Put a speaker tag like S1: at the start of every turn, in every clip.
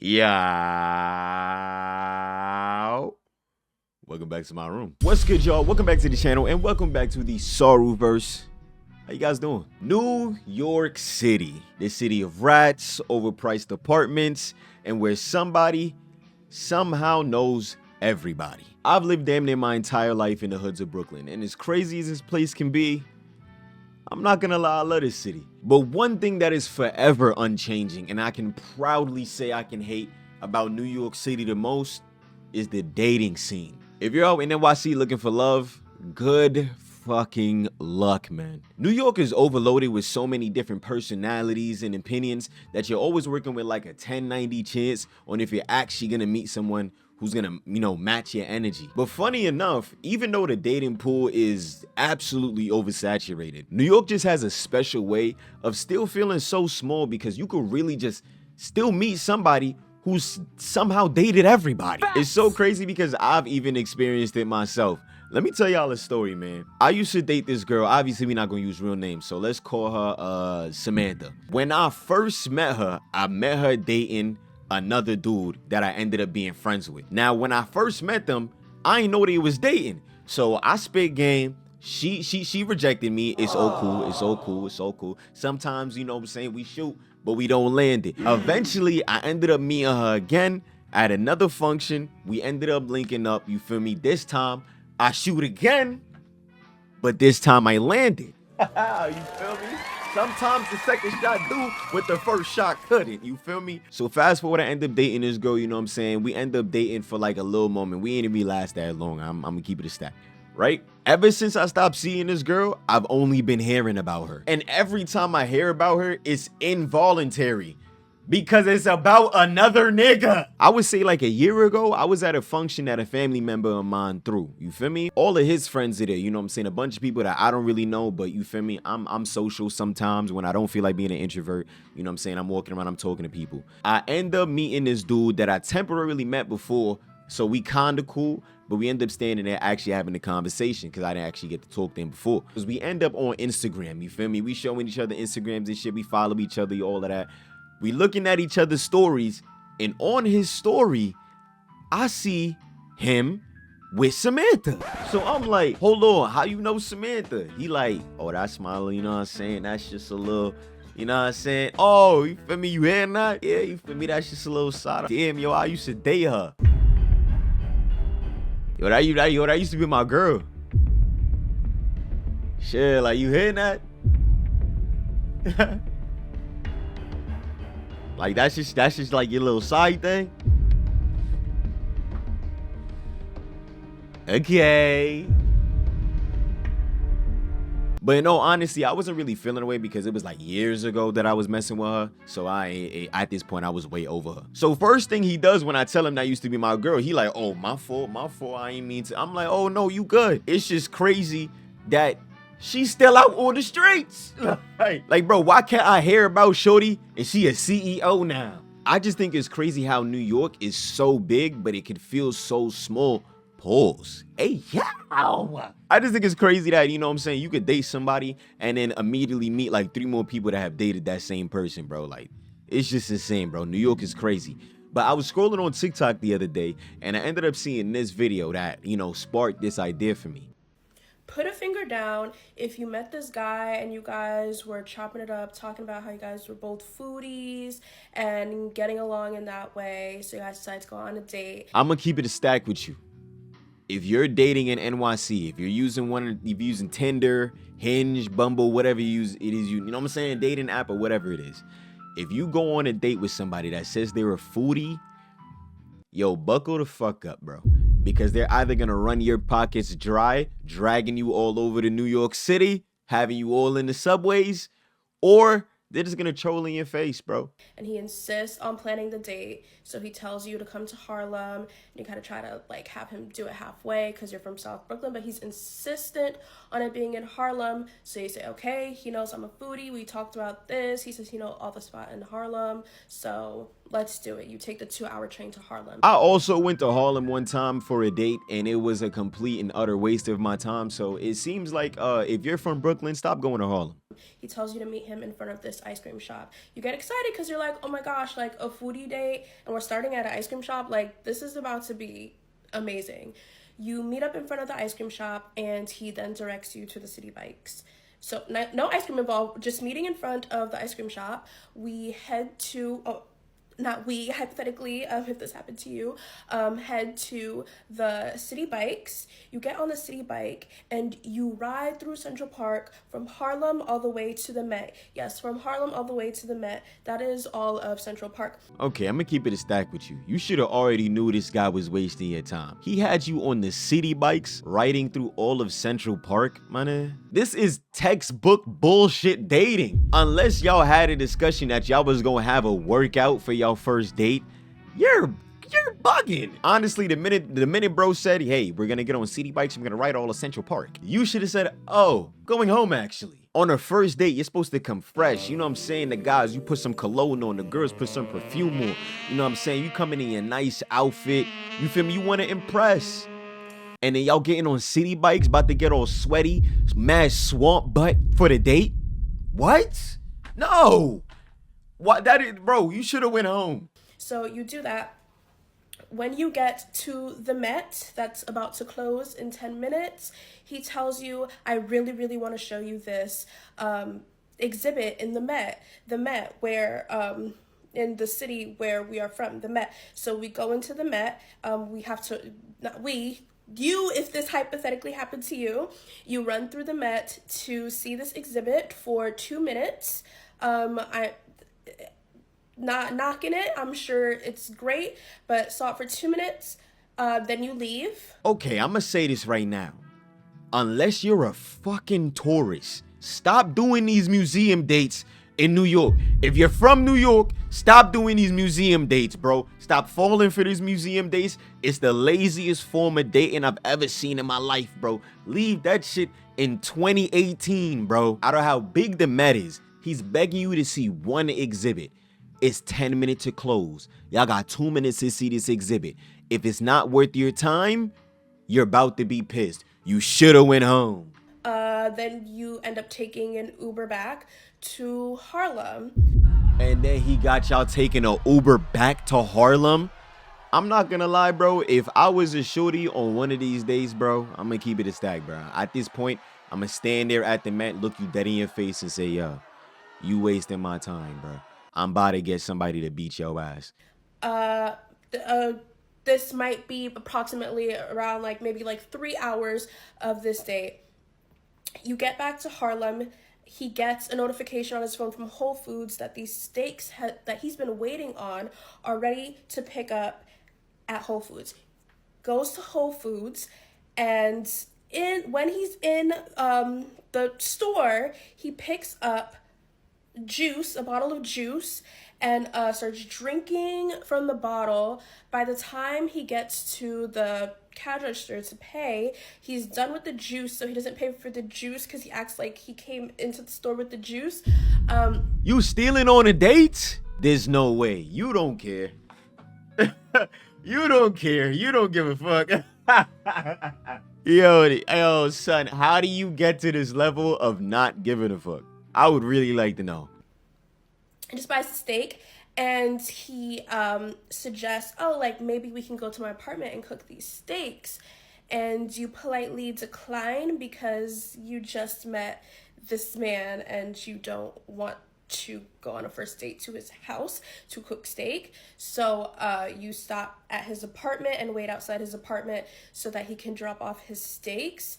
S1: Yeah. Welcome back to my room. What's good, y'all? Welcome back to the channel and welcome back to the Saruverse. How you guys doing? New York City, the city of rats, overpriced apartments, and where somebody somehow knows everybody. I've lived damn near my entire life in the hoods of Brooklyn, and as crazy as this place can be, I'm not gonna lie, I love this city. But one thing that is forever unchanging, and I can proudly say I can hate about New York City the most, is the dating scene. If you're out in NYC looking for love, good fucking luck, man. New York is overloaded with so many different personalities and opinions that you're always working with like a 10-90 chance on if you're actually gonna meet someone who's gonna, match your energy. But funny enough, even though the dating pool is absolutely oversaturated, New York just has a special way of still feeling so small because you could really just still meet somebody who's somehow dated everybody. It's so crazy because I've even experienced it myself. Let me tell y'all a story, man. I used to date this girl. Obviously, we're not gonna use real names, so let's call her Samantha. When I first met her, I met her dating another dude that I ended up being friends with. Now, when I first met them, I didn't know they was dating. So I spit game. She rejected me. It's all cool. It's all cool. It's all cool. Sometimes, you know what I'm saying, we shoot, but we don't land it. Eventually, I ended up meeting her again at another function. We ended up linking up, you feel me? This time, I shoot again, but this time I landed. You feel me? Sometimes the second shot do what the first shot couldn't, you feel me? So fast forward, I end up dating this girl, you know what I'm saying? We end up dating for like a little moment. We ain't even last that long. I'm gonna keep it a stack, right? Ever since I stopped seeing this girl, I've only been hearing about her. And every time I hear about her, it's involuntary. Because it's about another nigga. I would say like a year ago, I was at a function that a family member of mine threw. You feel me? All of his friends are there, you know what I'm saying? A bunch of people that I don't really know, but you feel me? I'm social sometimes when I don't feel like being an introvert. You know what I'm saying? I'm walking around, I'm talking to people. I end up meeting this dude that I temporarily met before, so we kinda cool, but we end up standing there actually having a conversation because I didn't actually get to talk to him before. Because we end up on Instagram, you feel me? We showing each other Instagrams and shit, we follow each other, all of that. We looking at each other's stories, and on his story, I see him with Samantha. So I'm like, hold on, how you know Samantha? He like, oh, that's smile, you know what I'm saying? That's just a little, you know what I'm saying? Oh, you feel me? You hearing that? Yeah, you feel me? That's just a little side. Damn, yo, I used to date her. Yo, that used to be my girl. Shit, like, you hearing that? Like, that's just like your little side thing? Okay. But in all honesty, I wasn't really feeling away because it was like years ago that I was messing with her. So at this point, I was way over her. So first thing he does when I tell him that used to be my girl, he like, oh, my fault, I ain't mean to. I'm like, oh, no, you good. It's just crazy that she's still out on the streets. Like, bro, why can't I hear about shorty and she a CEO now? I just think it's crazy how New York is so big, but it can feel so small. Pause. Hey, yow. I just think it's crazy that, you know what I'm saying, you could date somebody and then immediately meet like 3 more people that have dated that same person, bro. Like, it's just insane, bro. New York is crazy. But I was scrolling on TikTok the other day and I ended up seeing this video that, sparked this idea for me.
S2: Put a finger down if you met this guy and you guys were chopping it up, talking about how you guys were both foodies and getting along in that way, so you guys decided to go on a date.
S1: I'm gonna keep it a stack with you. If you're dating in NYC, if you're using Tinder, Hinge, Bumble, whatever you use, you know what I'm saying, dating app or whatever it is. If you go on a date with somebody that says they're a foodie, yo, buckle the fuck up, bro. Because they're either gonna run your pockets dry, dragging you all over to New York City, having you all in the subways, or they're just gonna troll in your face, bro.
S2: And he insists on planning the date, so he tells you to come to Harlem, and you kind of try to like have him do it halfway because you're from South Brooklyn, but he's insistent on it being in Harlem. So you say, okay, he knows I'm a foodie, we talked about this, he says, all the spot in Harlem, so let's do it. You take the 2-hour train to Harlem.
S1: I also went to Harlem one time for a date, and it was a complete and utter waste of my time. So it seems like if you're from Brooklyn, stop going to Harlem.
S2: He tells you to meet him in front of this ice cream shop. You get excited because you're like, oh my gosh, like a foodie date, and we're starting at an ice cream shop. Like, this is about to be amazing. You meet up in front of the ice cream shop, and he then directs you to the city bikes. So no ice cream involved, just meeting in front of the ice cream shop. We head to, not we, hypothetically, if this happened to you, head to the city bikes. You get on the city bike and you ride through Central Park from Harlem all the way to the Met. Yes, from Harlem all the way to the Met. That is all of Central Park.
S1: Okay, I'm gonna keep it a stack with you. You should have already knew this guy was wasting your time. He had you on the city bikes riding through all of Central Park, man. This is textbook bullshit dating. Unless y'all had a discussion that y'all was gonna have a workout for y'all first date, you're bugging. Honestly, the minute bro said, hey, we're gonna get on city bikes, I'm gonna ride all of Central Park, you should have said, oh, going home actually. On a first date, you're supposed to come fresh. You know what I'm saying? The guys, you put some cologne on. The girls put some perfume on. You know what I'm saying? You coming in your nice outfit. You feel me? You want to impress. And then y'all getting on city bikes, about to get all sweaty, mad swamp butt for the date? What? No. What? That is, bro, you should have went home.
S2: So you do that. When you get to the Met, that's about to close in 10 minutes, he tells you, I really, really want to show you this exhibit in the Met where, in the city where we are from, the Met. So we go into the Met, we have to, not we, you, if this hypothetically happened to you, you run through the Met to see this exhibit for 2 minutes. Not knocking it, I'm sure it's great, but saw it for 2 minutes, then you leave.
S1: Okay, I'm gonna say this right now. Unless you're a fucking tourist, stop doing these museum dates in New York. If you're from New York, stop doing these museum dates, bro. Stop falling for these museum dates. It's the laziest form of dating I've ever seen in my life, bro. Leave that shit in 2018, bro. I don't know how big the Met is. He's begging you to see one exhibit. It's 10 minutes to close. Y'all got 2 minutes to see this exhibit. If it's not worth your time, you're about to be pissed. You shoulda went home.
S2: Then you end up taking an Uber back to Harlem.
S1: And then he got y'all taking an Uber back to Harlem. I'm not gonna lie, bro. If I was a shorty on one of these days, bro, I'm gonna keep it a stack, bro. At this point, I'm gonna stand there at the Met, look you dead in your face and say, yo, you wasting my time, bro. I'm about to get somebody to beat your ass.
S2: This might be approximately around maybe 3 hours of this date. You get back to Harlem. He gets a notification on his phone from Whole Foods that these steaks that he's been waiting on are ready to pick up at Whole Foods. Goes to Whole Foods, and when he's in the store, he picks up a bottle of juice, and starts drinking from the bottle. By the time he gets to the cash register to pay, he's done with the juice, so he doesn't pay for the juice because he acts like he came into the store with the juice.
S1: You stealing on a date? There's no way. You don't care. You don't care. You don't give a fuck. Yo, son, how do you get to this level of not giving a fuck? I would really like to know.
S2: He just buys the steak, and he suggests, maybe we can go to my apartment and cook these steaks. And you politely decline because you just met this man and you don't want to go on a first date to his house to cook steak. So you stop at his apartment and wait outside his apartment so that he can drop off his steaks.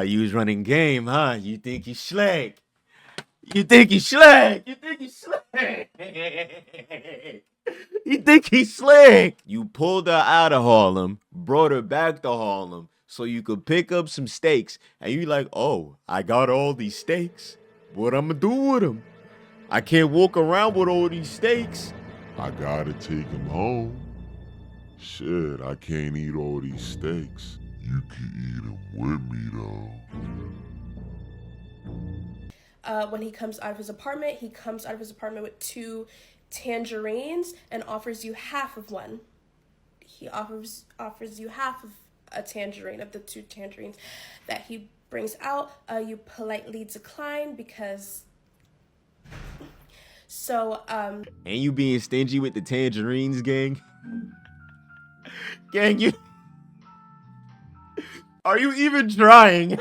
S1: You was running game, huh? You think you slick. You think you slick. You think you slick. You think he's slick. You pulled her out of Harlem, brought her back to Harlem so you could pick up some steaks. And you like, oh, I got all these steaks. What I'm gonna do with them? I can't walk around with all these steaks.
S3: I gotta take them home. Shit, I can't eat all these steaks. You can eat them with me, though.
S2: When he comes out of his apartment, with 2 tangerines and offers you half of one. He offers you half a tangerine. Of the 2 tangerines that he brings out, you politely decline because... So,
S1: And you being stingy with the tangerines, gang? Gang, you... Are you even trying?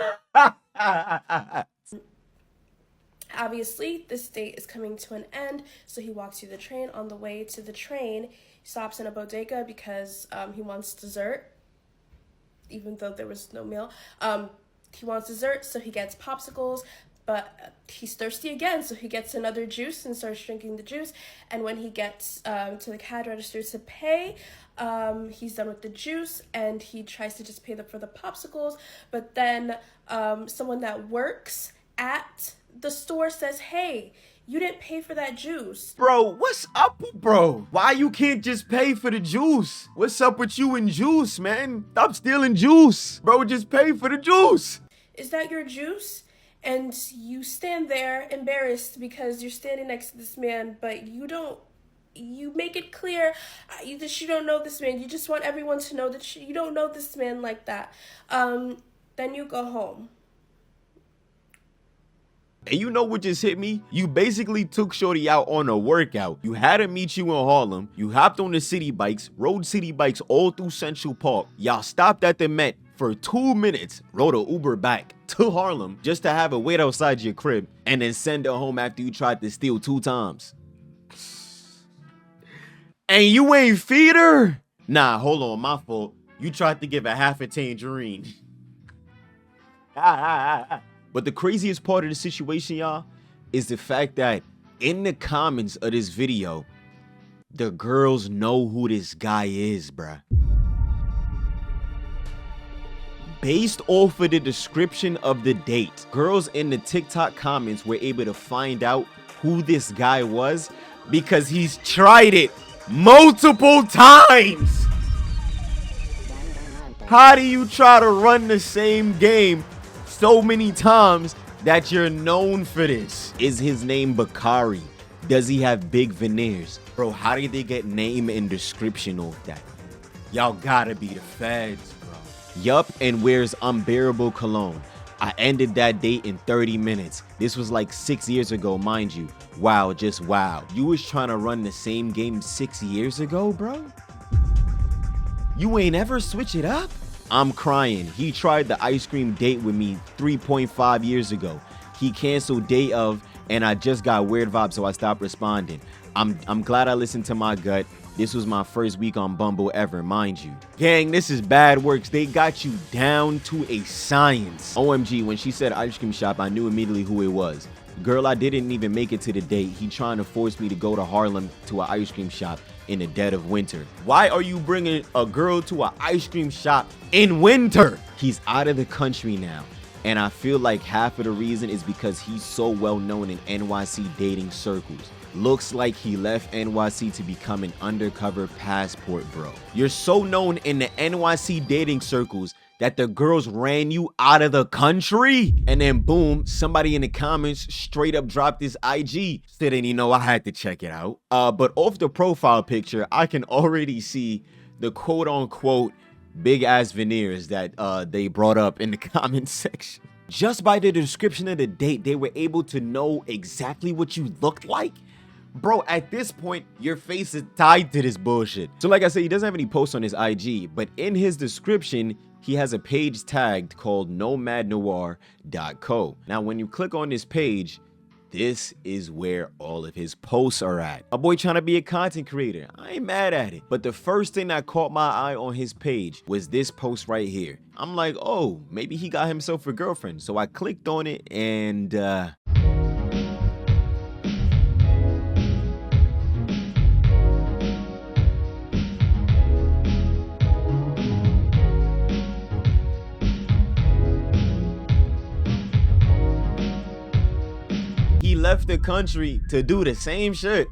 S2: obviously, this date is coming to an end, so he walks you to the train. On the way to the train, he stops in a bodega because he wants dessert, even though there was no meal. He wants dessert, so he gets popsicles, but he's thirsty again, so he gets another juice and starts drinking the juice. And when he gets to the cash register to pay, he's done with the juice, and he tries to just pay for the popsicles. But then someone that works at the store says, "Hey, you didn't pay for that juice."
S1: Bro, what's up, bro? Why you can't just pay for the juice? What's up with you and juice, man? Stop stealing juice. Bro, just pay for the juice.
S2: "Is that your juice?" And you stand there embarrassed because you're standing next to this man, but you make it clear you don't know this man. You just want everyone to know that you don't know this man like that. Then you go home.
S1: And you know what just hit me? You basically took shorty out on a workout. You had her meet you in Harlem. You hopped on the city bikes, rode city bikes all through Central Park. Y'all stopped at the Met for 2 minutes, rode a Uber back to Harlem just to have her wait outside your crib and then send her home after you tried to steal 2 times. And you ain't feed her? Nah, hold on, my fault. You tried to give her half a tangerine. But the craziest part of the situation, y'all, is the fact that in the comments of this video, the girls know who this guy is, bruh. Based off of the description of the date, girls in the TikTok comments were able to find out who this guy was because he's tried it multiple times. How do you try to run the same game so many times that you're known for this? Is his name Bakari? Does he have big veneers? Bro, how did they get name and description off that? Y'all gotta be the feds, bro. Yup, and wears unbearable cologne. I ended that date in 30 minutes. This was like 6 years ago, mind you. Wow, just wow. You was trying to run the same game 6 years ago, bro? You ain't ever switch it up? I'm crying. He tried the ice cream date with me 3.5 years ago. He canceled day of, and I just got weird vibes, so I stopped responding. I'm glad I listened to my gut. This was my first week on Bumble ever, mind you. Gang, this is bad works. They got you down to a science. OMG, when she said ice cream shop, I knew immediately who it was. Girl, I didn't even make it to the date. He trying to force me to go to Harlem to an ice cream shop in the dead of winter. Why are you bringing a girl to an ice cream shop in winter? He's out of the country now. And I feel like half of the reason is because he's so well known in NYC dating circles. Looks like he left NYC to become an undercover passport bro. You're so known in the NYC dating circles that the girls ran you out of the country? And then boom, somebody in the comments straight up dropped his IG. Said, and you know, I had to check it out. But off the profile picture, I can already see the quote unquote big ass veneers that they brought up in the comment section. Just by the description of the date, they were able to know exactly what you looked like. Bro, at this point, your face is tied to this bullshit. So like I said, he doesn't have any posts on his IG, but in his description, he has a page tagged called nomadnoir.co. Now, when you click on this page, this is where all of his posts are at. My boy trying to be a content creator. I ain't mad at it. But the first thing that caught my eye on his page was this post right here. I'm like, oh, maybe he got himself a girlfriend. So I clicked on it and he left the country to do the same shit.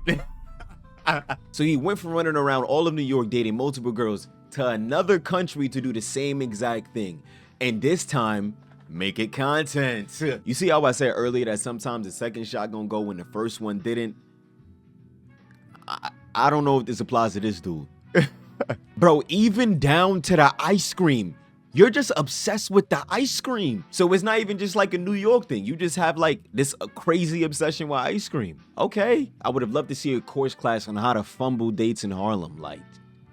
S1: So he went from running around all of New York dating multiple girls to another country to do the same exact thing. And this time, make it content. You see how I said earlier that sometimes the second shot gonna go when the first one didn't? I don't know if this applies to this dude. Bro, even down to the ice cream. You're just obsessed with the ice cream. So it's not even just like a New York thing. You just have like this crazy obsession with ice cream. Okay. I would have loved to see a course class on how to fumble dates in Harlem. Like,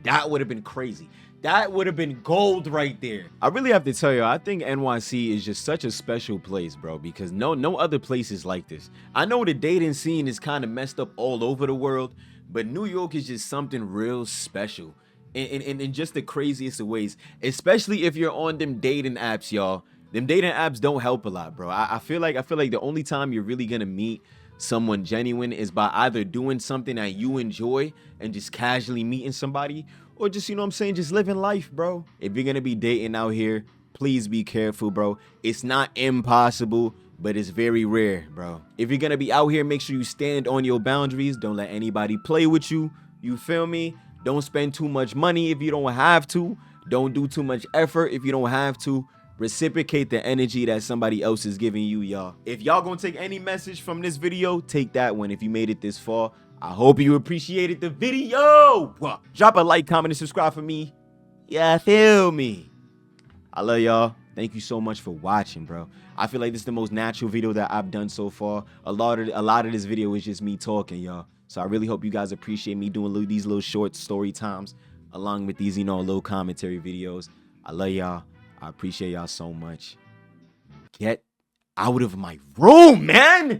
S1: that would have been crazy. That would have been gold right there. I really have to tell you, I think NYC is just such a special place, bro, because no other place is like this. I know the dating scene is kind of messed up all over the world, but New York is just something real special in just the craziest of ways, especially if you're on them dating apps, y'all. Them dating apps don't help a lot, bro. I feel like the only time you're really gonna meet someone genuine is by either doing something that you enjoy and just casually meeting somebody, or just, you know what I'm saying, just living life, bro. If you're gonna be dating out here, please be careful, bro. It's not impossible, but it's very rare, bro. If you're gonna be out here, make sure you stand on your boundaries. Don't let anybody play with you. You feel me? Don't spend too much money if you don't have to. Don't do too much effort if you don't have to. Reciprocate the energy that somebody else is giving you, y'all. If y'all gonna take any message from this video, take that one if you made it this far. I hope you appreciated the video. Drop a like, comment, and subscribe for me. Yeah, feel me. I love y'all. Thank you so much for watching, bro. I feel like this is the most natural video that I've done so far. A lot of this video is just me talking, y'all. So I really hope you guys appreciate me doing these little short story times along with these, you know, little commentary videos. I love y'all. I appreciate y'all so much. Get out of my room, man.